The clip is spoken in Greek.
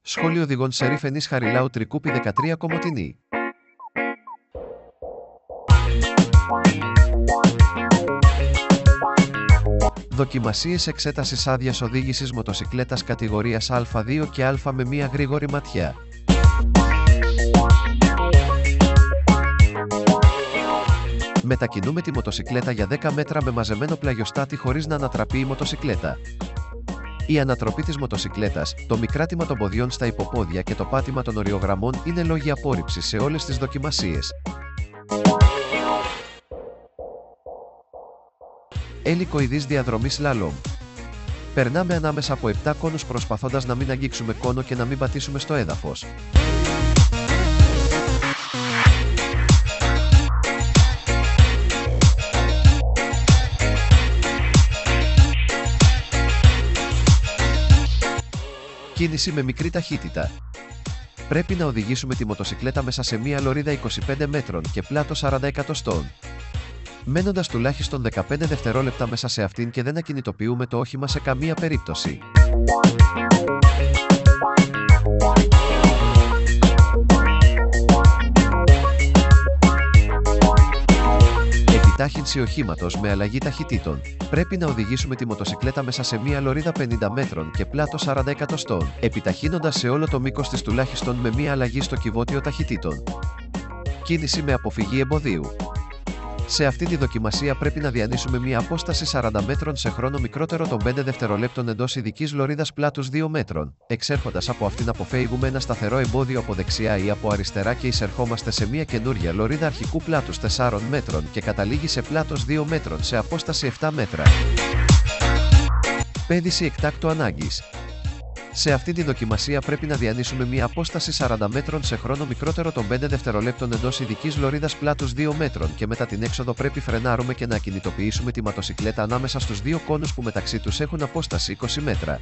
Σχόλιο οδηγών Σερίφ Φενής Χαριλάου Τρικούπη 13 Κομοτηνή. Δοκιμασίες εξέτασης άδειας οδήγησης μοτοσικλέτας κατηγορίας Α2 και Α με μία γρήγορη ματιά. Μετακινούμε τη μοτοσικλέτα για 10 μέτρα με μαζεμένο πλαγιοστάτη χωρίς να ανατραπεί η μοτοσικλέτα. Η ανατροπή της μοτοσικλέτας, το μικράτημα των ποδιών στα υποπόδια και το πάτημα των οριογραμμών είναι λόγοι απόρριψης σε όλες τις δοκιμασίες. Ελικοειδής διαδρομή σλάλομ. Περνάμε ανάμεσα από 7 κόνους προσπαθώντας να μην αγγίξουμε κόνο και να μην πατήσουμε στο έδαφος. Κίνηση με μικρή ταχύτητα. Πρέπει να οδηγήσουμε τη μοτοσικλέτα μέσα σε μία λωρίδα 25 μέτρων και πλάτο 40 εκατοστών. Μένοντας τουλάχιστον 15 δευτερόλεπτα μέσα σε αυτήν και δεν ακινητοποιούμε το όχημα σε καμία περίπτωση. Επιτάχυνση οχήματος με αλλαγή ταχυτήτων. Πρέπει να οδηγήσουμε τη μοτοσικλέτα μέσα σε μία λωρίδα 50 μέτρων και πλάτο 40 εκατοστών, επιταχύνοντας σε όλο το μήκος της τουλάχιστον με μία αλλαγή στο κυβότιο ταχυτήτων. Κίνηση με αποφυγή εμποδίου. Σε αυτή τη δοκιμασία πρέπει να διανύσουμε μία απόσταση 40 μέτρων σε χρόνο μικρότερο των 5 δευτερολέπτων εντός ειδικής λωρίδας πλάτους 2 μέτρων. Εξέρχοντας από αυτήν αποφεύγουμε ένα σταθερό εμπόδιο από δεξιά ή από αριστερά και εισερχόμαστε σε μία καινούρια λωρίδα αρχικού πλάτους 4 μέτρων και καταλήγει σε πλάτος 2 μέτρων σε απόσταση 7 μέτρα. Πέδηση εκτάκτου ανάγκης. Σε αυτή τη δοκιμασία πρέπει να διανύσουμε μία απόσταση 40 μέτρων σε χρόνο μικρότερο των 5 δευτερολέπτων εντός ειδικής λωρίδας πλάτους 2 μέτρων και μετά την έξοδο πρέπει φρενάρουμε και να ακινητοποιήσουμε τη μοτοσικλέτα ανάμεσα στους δύο κόνους που μεταξύ τους έχουν απόσταση 20 μέτρα.